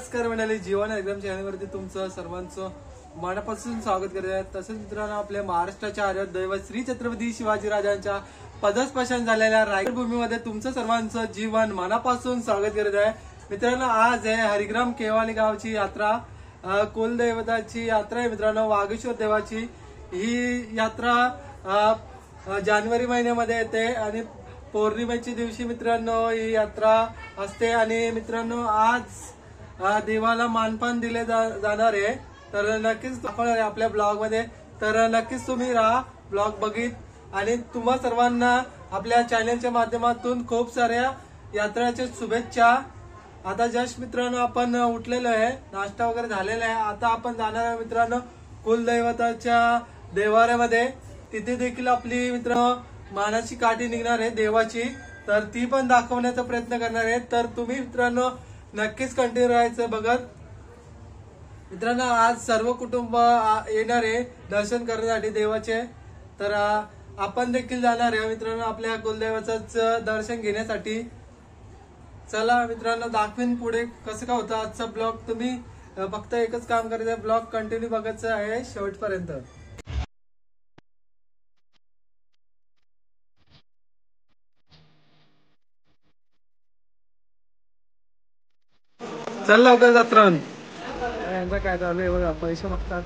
नमस्कार मंडळी, जीवन एकदम चॅनलवरती तुमचं सर्वांचं मनापासून स्वागत करत आहे। तसेच मित्रांनो, आपल्या महाराष्ट्राच्या आराध्य दैवत श्री छत्रपती शिवाजी राजांच्या पदस्पर्शन झालेल्या रायगड भूमीमध्ये तुमचं सर्वांचं जीवन मनापासून स्वागत करत आहे। मित्रांनो, आज आहे हरिग्राम केवाली गावची यात्रा, कुलदैवताची यात्रा आहे मित्रांनो, वागेश्वर देवाची। ही यात्रा जानेवारी महिन्यामध्ये येते आणि पौर्णिमेच्या दिवशी मित्रांनो ही यात्रा असते। आणि मित्रांनो, आज देवाला मानपान दिले जाणार आहे, तर नक्कीच दाखवणार आहे आपल्या ब्लॉग मध्ये, तर नक्कीच तुम्ही राहा, ब्लॉग बघित। आणि तुम्हा सर्वांना आपल्या चॅनलच्या माध्यमातून खूप साऱ्या यात्राच्या शुभेच्छा। आता जस्ट मित्रांनो आपण उठलेलो आहे, नाश्ता वगैरे झालेला आहे। आता आपण जाणार आहे मित्रांनो कुलदैवताच्या देवाऱ्यामध्ये। तिथे देखील आपली मित्रांनो मानाची काठी निघणार आहे देवाची, तर ती पण दाखवण्याचा प्रयत्न करणार आहे। तर तुम्ही मित्रांनो नक्कीच कंटिन्यू राहायचं बघत। मित्रांनो, आज सर्व कुटुंब येणार आहे दर्शन करण्यासाठी देवाचे, तर आपण देखील जाणार आहे मित्रांनो आपल्या कुलदैवताचं दर्शन घेण्यासाठी। चला मित्रांनो, दाखवीन पुढे कसं काय होतं आजचा ब्लॉग। तुम्ही फक्त एकच काम करायचं, ब्लॉग कंटिन्यू बघायचं आहे शेवटपर्यंत। चल लवकर जत्रण, यांचा काय चालू आहे बघा, पैसे मागतात।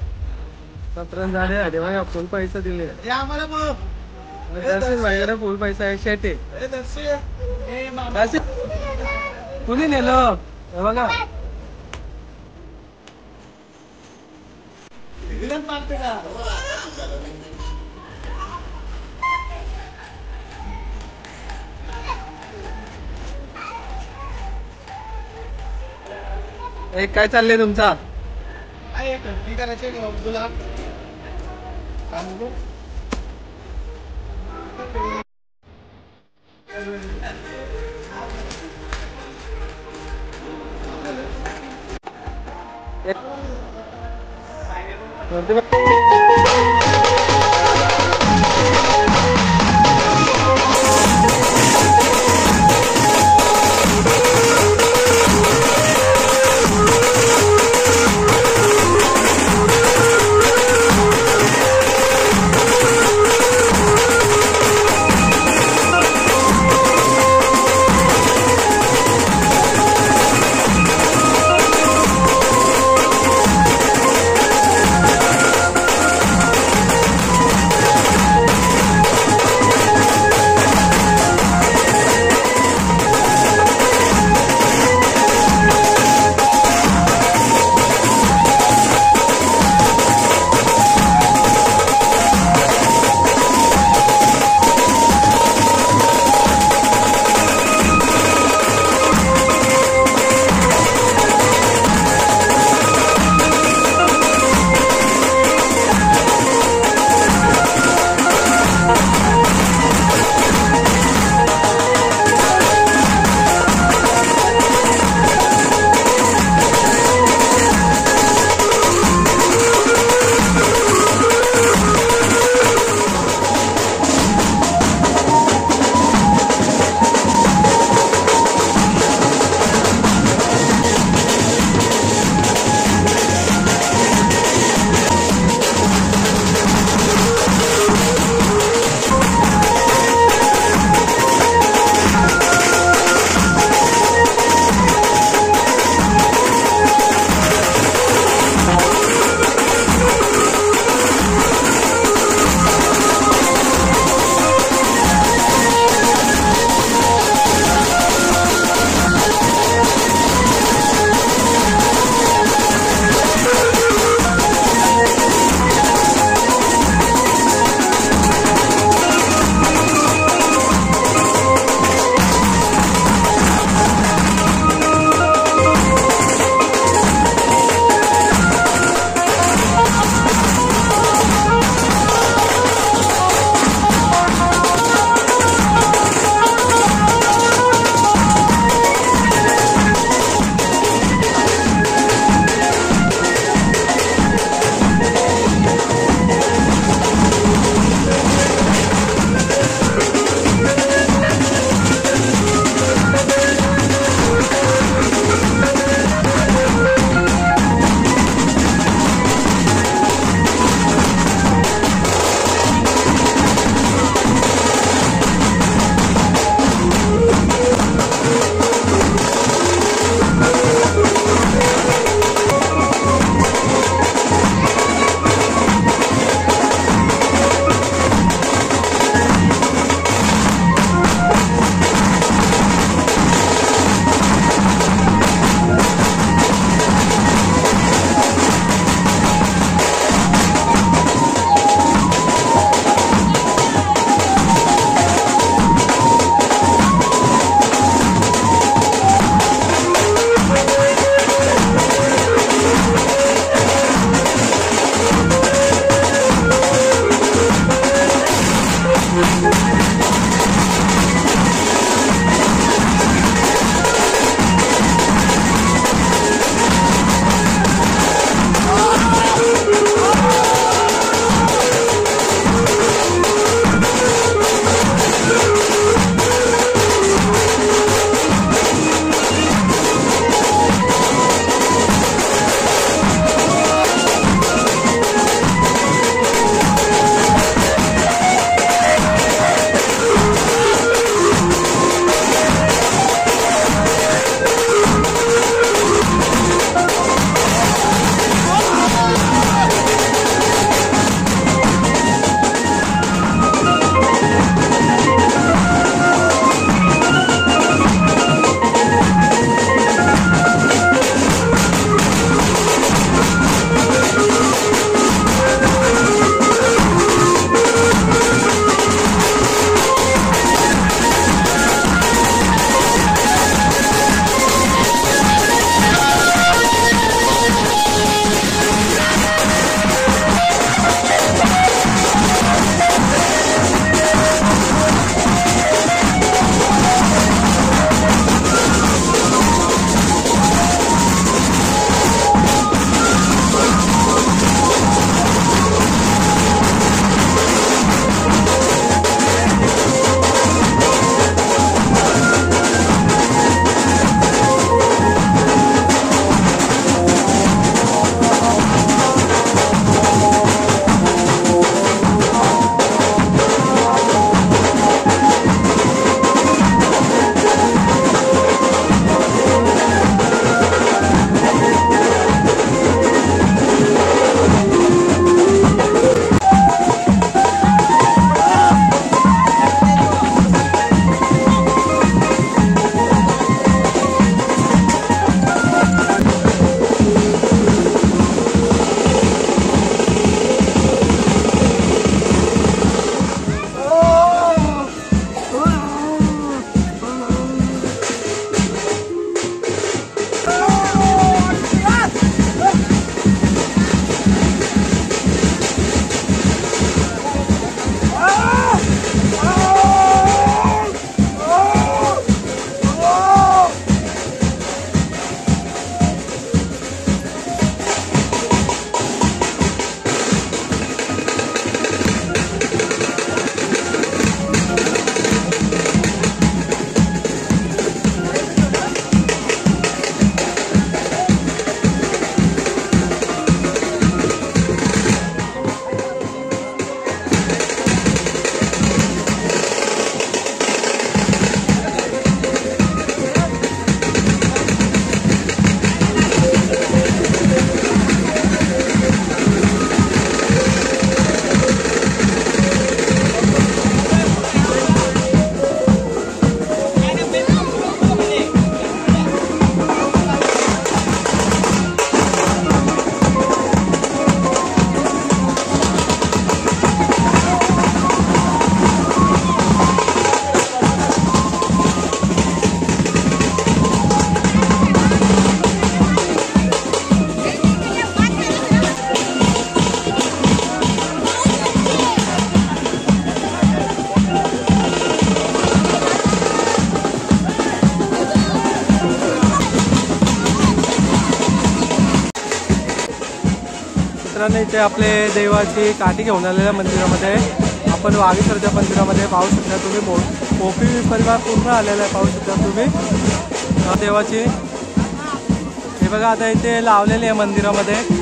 जत्रण झाले बघा, फुल पैसे दिले माझ्याकडे, फुल पैसा आहे शेटे। कुणी नेलं बघा, काय चाललंय तुमचा? तुला मित्रांनो इथे आपले देवाची काठी घेऊन आलेल्या मंदिरामध्ये आपण वागेश्वरच्या मंदिरामध्ये पाहू शकता तुम्ही. भोपी परिवार पूर्ण आलेला आहे पाहू शकता तुम्ही देवाची. हे बघा आता इथे लावलेले आहे मंदिरामध्ये.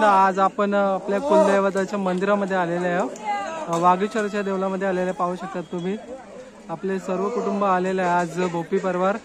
आज आपण आपल्या कुलदैवताच्या मंदिरामध्ये आलेले आहे. वागेश्वरच्या देवळामध्ये आलेले पाहू शकता तुम्ही. आपले सर्व कुटुंब आलेले आहे आज भोपी परिवार.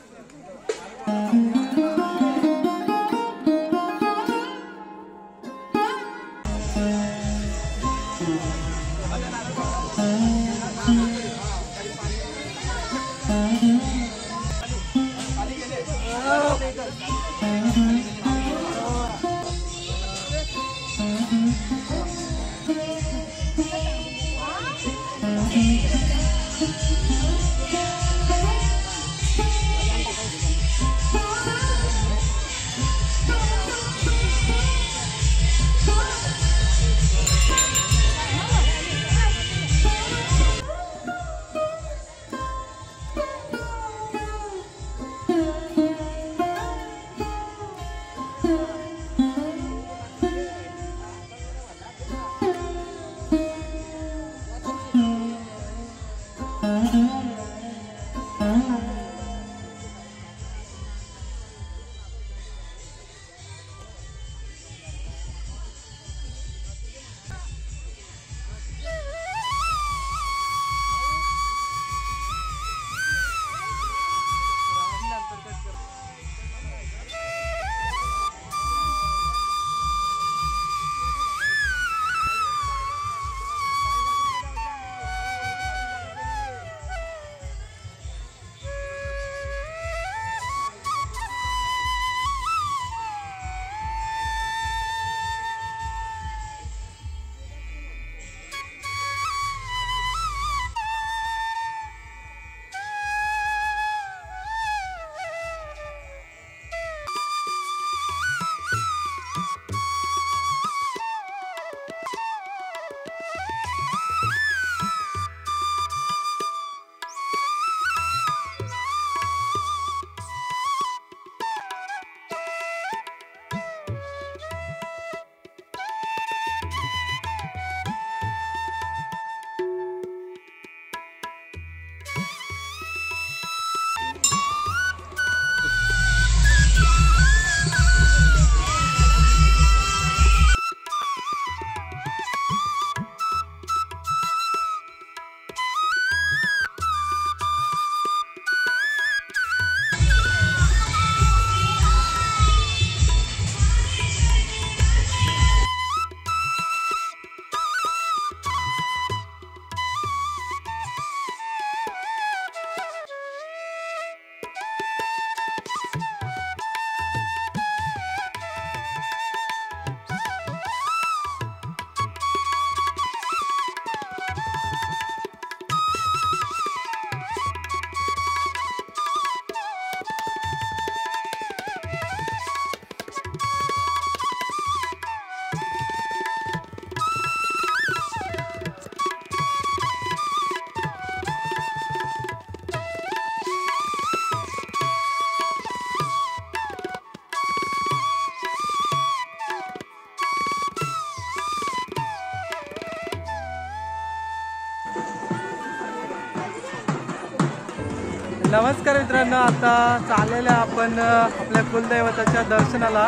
नमस्कार मित्रांनो, आता चाललेलं आपण आपल्या कुलदैवताच्या दर्शनाला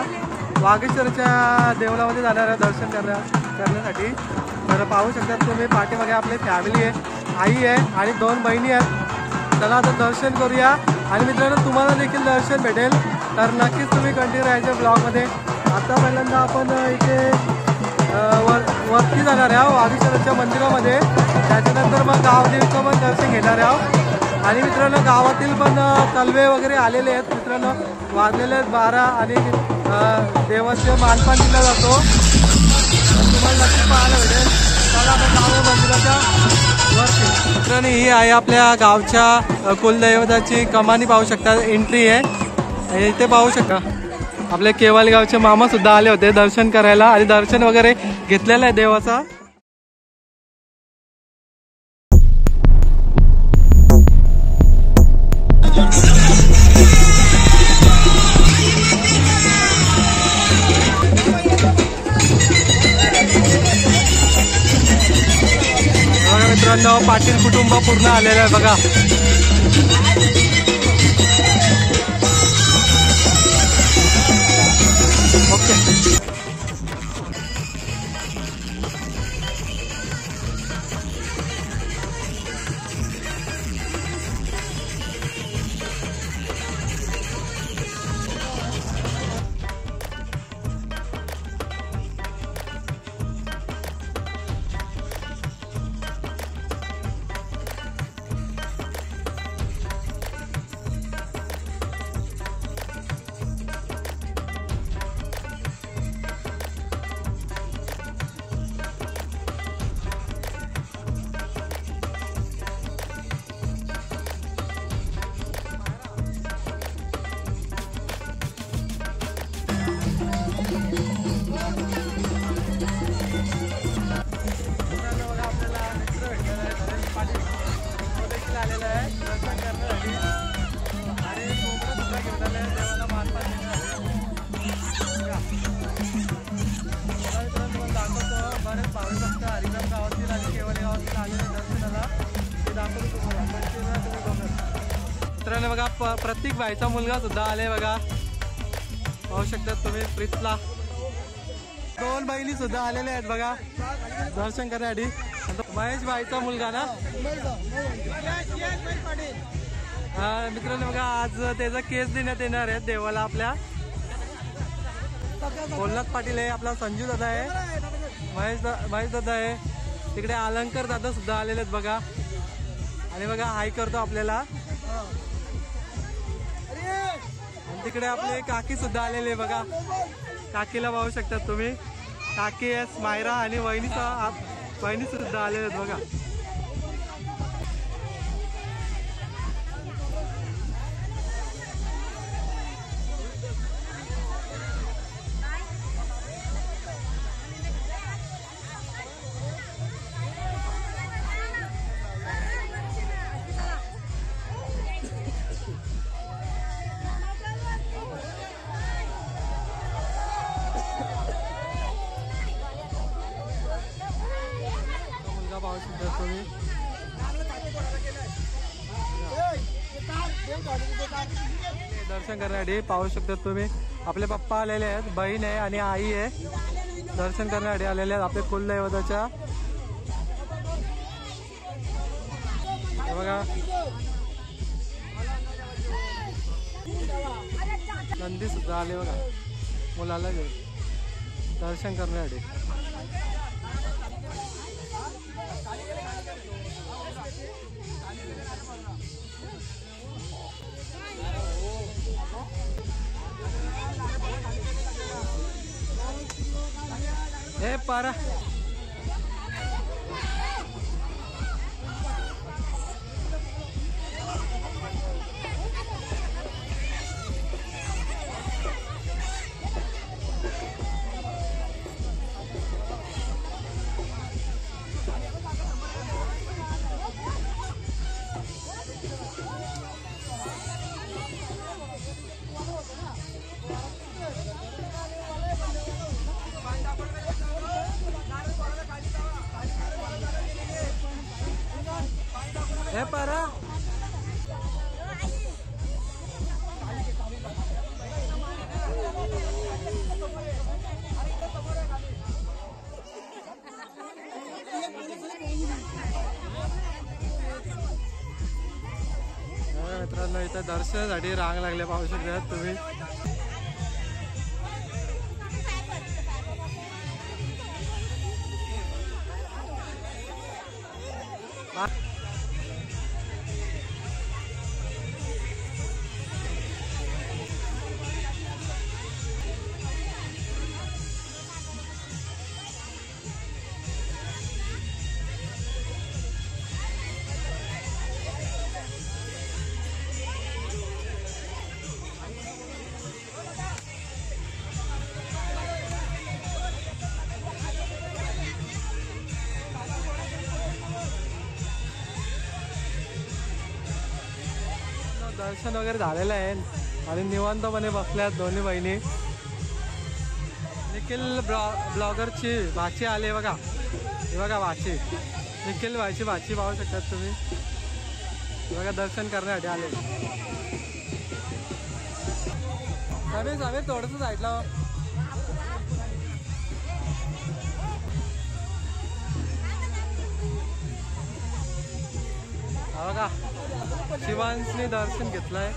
वागेश्वरच्या देवळामध्ये जाणार आहे दर्शन करण्यासाठी। तर पाहू शकता तुम्ही पाठीमागे आपली फॅमिली आहे, आई आहे आणि 2 बहिणी आहेत। चला आता दर्शन करूया आणि मित्रांनो तुम्हाला देखील दर्शन भेटेल, तर नक्कीच तुम्ही कंटिन्यू राहायचं ब्लॉगमध्ये। आता पहिल्यांदा आपण इथे वरती जाणार आहे वागेश्वरच्या मंदिरामध्ये, त्याच्यानंतर मग गावदेवीचं पण दर्शन घेणार आहोत। आणि मित्रांनो गावातील पण तलवे वगैरे आलेले आहेत मित्रांनो, वाजलेले आहेत 12 आणि देवाचे मानपान दिला जातो, तुम्हाला नक्की पाहायला भेटेल। चला आपण जाऊ मंदिराच्या वरती। मित्रांनो ही आहे आपल्या गावच्या कुलदैवताची कमानी, पाहू शकता एंट्री आहे इथे। पाहू शकता आपले केवाल गावचे मामा सुद्धा आले होते दर्शन करायला आणि दर्शन वगैरे घेतलेलं आहे देवाचा। बघा मित्रांनो पाटील कुटुंब पूर्ण आलेलं आहे बघा। ओके मित्रांनो बघा प्रत्येक भाईचा मुलगा सुद्धा आले बघा, पाहू शकता तुम्ही। प्रीतला 2 बहिणी सुद्धा आलेल्या आहेत बघा दर्शन करण्यासाठी। महेश भाईचा मुलगा ना, हा मित्रांनो बघा आज त्याचा केस देण्यात येणार आहे देवाला आपल्या। कोल्हात पाटील आहे, आपला संजू दादा आहे, महेश दादा आहे, तिकडे अलंकार दादा सुद्धा आलेले आहेत बघा। आणि बघा हाय करतो आपल्याला, आणि तिकडे आपले काकी सुद्धा आलेले बघा। काकीला पाहू शकता तुम्ही, काकी आहे मायरा आणि वहिनी सुद्धा आलेले आहेत बघा। दर्शन करण्यासाठी पाहू शकता तुम्ही, आपले पप्पा आलेले आहेत, बहीण आहे आणि आई आहे, दर्शन करण्यासाठी आलेले आहेत आपल्या कुलदैवताच्या। बघा नंदी सुद्धा आले बघा मुलाला घेऊन दर्शन करण्यासाठी। हे पारा मित्रांनो इथे दर्शनासाठी रांग लागले पाहू शकता तुम्ही। दर्शन वगैरे झालेलं आहे आणि निवांतपणे बसल्यात दोन्ही बहिणी। निखिल ब्लॉगरची भाची आली बघा, हे बघा भाची, निखिल भाईची भाची पाहू शकतात तुम्ही, बघा दर्शन करण्यासाठी आले। समीर समीर थोडंसं साईडला बघा, शिवांशने दर्शन घेतलंय।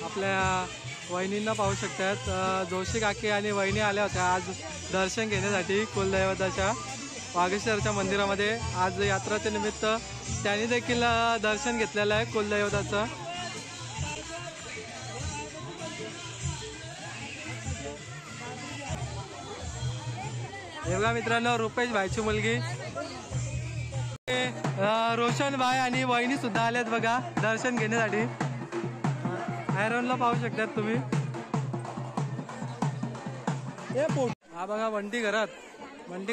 आपल्या वहिनींना पाहू शकतात, जोशी काकी आणि वहिनी आल्या होत्या आज दर्शन घेण्यासाठी कुलदैवताच्या वागेश्वरच्या मंदिरामध्ये। आज यात्राच्या निमित्त त्यांनी देखील दर्शन घेतलेलं आहे कुलदैवताचं। हे बघा मित्रांनो, रुपेश भाईची मुलगी रोशन भाई आणि वहिनी सुद्धा आल्यात बघा दर्शन घेण्यासाठी. आयरनला पाहू शकतात तुम्ही. हा बघा वंटी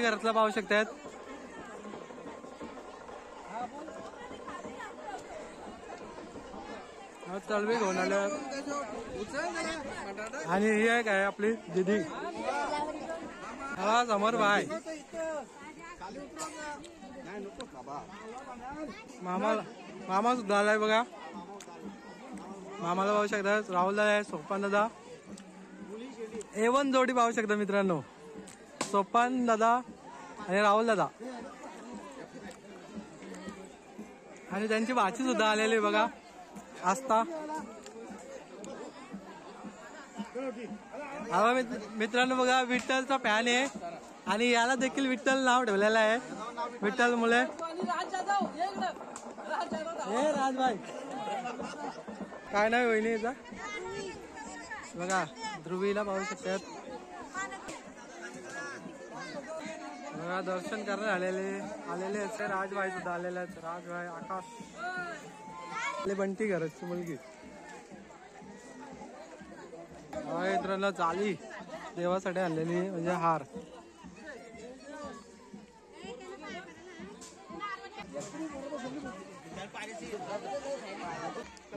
घरातला पाहू शकतात. तळवी घेऊन आले आणि ही आहे काय आपली दीदी. हा समोर भाई मामा सुद्धा आलाय बघा. मामाला पाहू शकता. राहुल दादा आहे, सोपान दादा. A1 जोडी पाहू शकता मित्रांनो, सोपान दादा आणि राहुल दादा. आणि त्यांची भाची सुद्धा आलेली बघा, आस्था. हा मित्रांनो बघा, विठ्ठलचा फॅन आहे आणि याला देखील विठ्ठल नाव ठेवलेलं आहे. विठ्ठल मुले हे राजभाई काय नाव वहिनीचा बघा. ध्रुवीला पाहू शकतात बघा. दर्शन करायला आलेले राजभाई सुद्धा आलेले आहेत. राजभाई, आकाश, बंटी घराची मुलगी. मित्रांनो चाली देवासाठी आणलेली म्हणजे हार.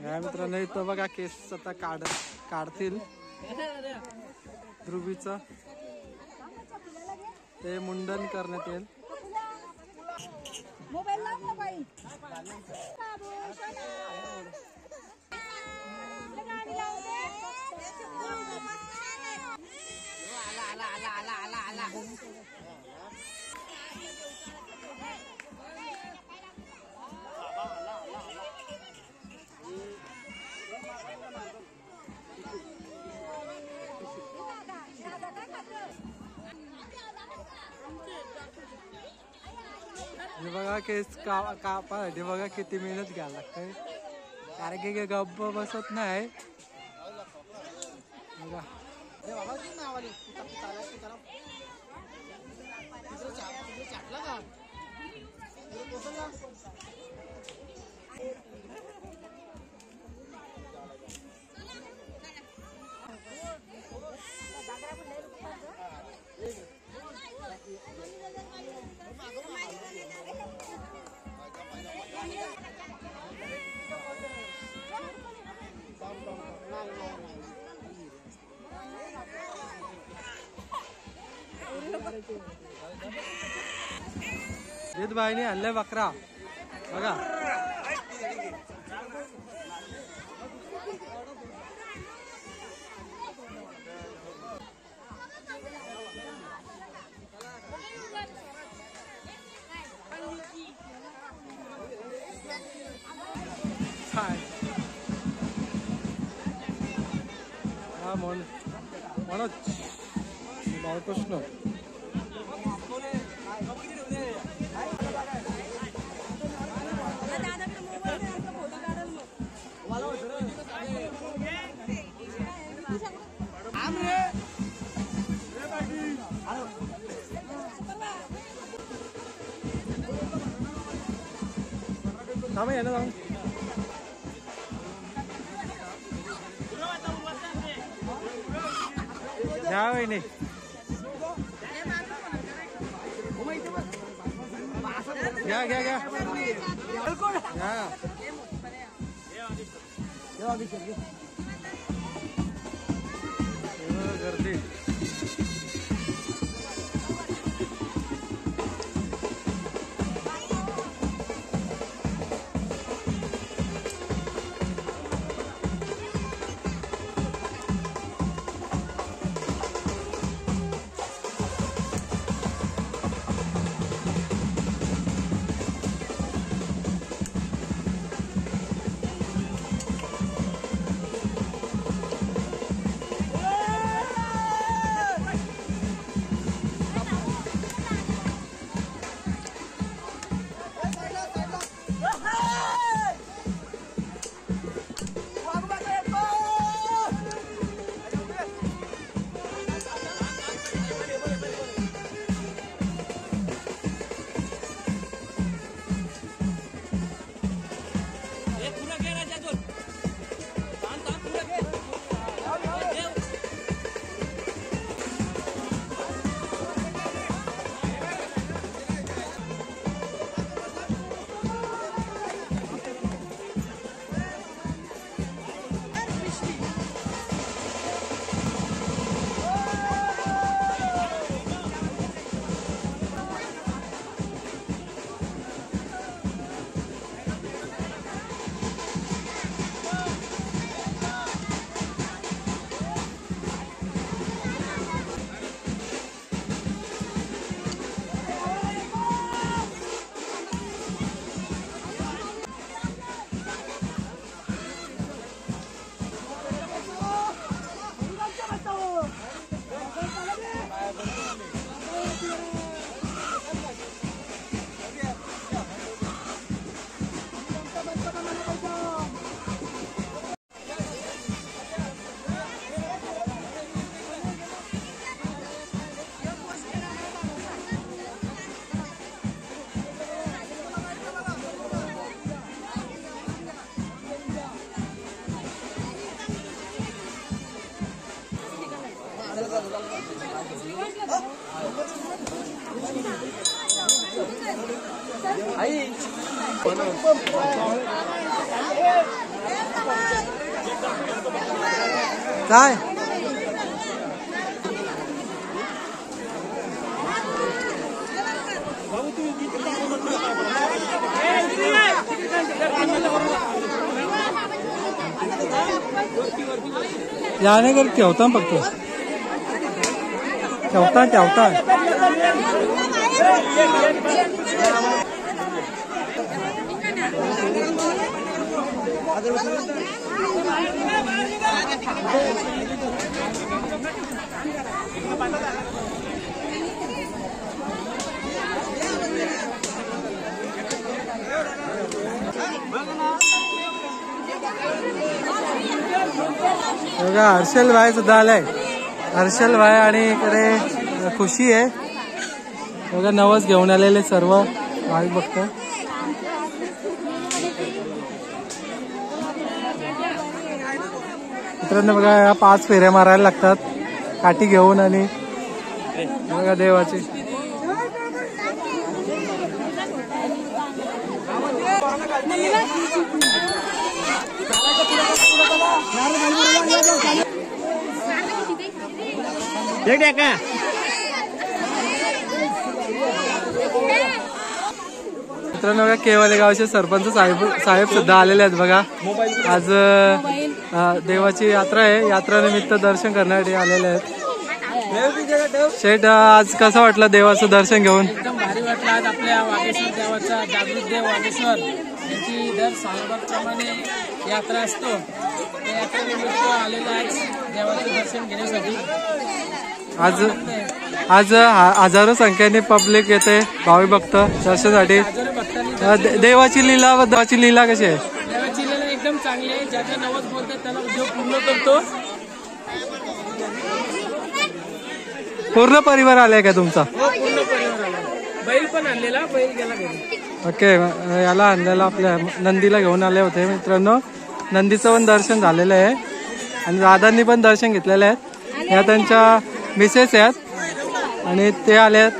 या मित्रांनो इथं बघा केस आता काढतील. ध्रुवीचं ते मुंडन करण्यात येईल. हे बघा केस कापासाठी बघा किती मेहनत घ्यायला लागते, कारण की गप्प बसत नाही बघा. भाईने आणलंय बकरा बघा. हा मनोज बाळकृष्ण. थांबा या ना जाऊन. घ्या वहिनी. घ्या घ्या घ्या गर्दी. काय याने कर ठेवता फक्त ठेवता बघा हर्षल भाई सुद्धा आलाय. हर्षल भाई आणि इकडे खुशी आहे बघा. नवस घेऊन आलेले सर्व भाई भक्त. मित्रांनो बघा या 5 फेऱ्या मारायला लागतात काठी घेऊन आणि बघा देवाची. मित्रांनो बघा केवाले गावचे सरपंच साहेब सुद्धा आलेले आहेत बघा. आज देवाची यात्रा आहे. यात्रेनिमित्त दर्शन करण्यासाठी आलेले आहेत. शेठ आज कसं वाटलं देवाचं दर्शन घेऊन? एकदम भारी वाटलं. आज आपल्या वागेश्वर देवाचा जागृत देव वागेश्वर यांची दर सालभरप्रमाणे यात्रा असतो. त्या यात्रेनिमित्त आलेलं आज देवाचं दर्शन घेण्यासाठी. आज हजारो संख्येने पब्लिक येते भावी भक्त दर्शनासाठी. देवाची लीला व देवाची लीला कशी आहे? देवाची लीला एकदम चांगली आहे. ज्याचा नवस बोलतात त्याला उद्योग पूर्ण करतो. पूर्ण परिवार आलाय का तुमचा? पूर्ण परिवार आला. बैल पण आणलेला, बैल गेला घरी. ओके याला आणलेला आपल्या नंदीला घेऊन आले होते मित्रांनो. नंदीचं पण दर्शन झालेलं आहे आणि दादांनी पण दर्शन घेतलेलं आहे. या त्यांच्या मिसेस आहेत आणि ते आले आहेत.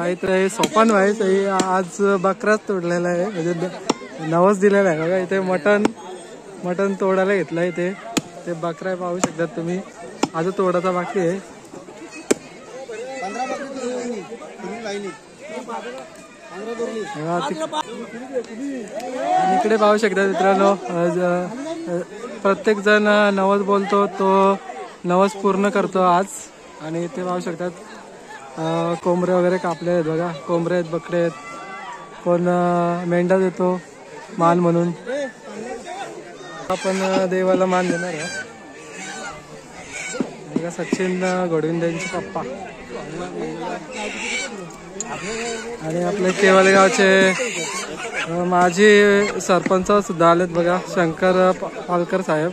इथे सोपान व्हायच आज बकराच तोडलेला आहे म्हणजे नवस दिलेला आहे बघा. इथे मटण तोडायला घेतलंय. ते बकरा पाहू शकतात तुम्ही. आज तोडाचा बाकी आहे. इकडे पाहू शकतात मित्रांनो. प्रत्येक जण नवस बोलतो तो नवस पूर्ण करतो आज. आणि ते पाहू शकतात कोंबडे वगैरे कापले आहेत बघा. कोंबडे आहेत, बकरे आहेत. कोण मेंढा देतो मान म्हणून. आपण देवाला मान देणार आहे. सचिन घोडविंद्यांचे पप्पा आणि आपले केवाले गावचे माजी सरपंच सुद्धा आलेत बघा. शंकर पालकर साहेब.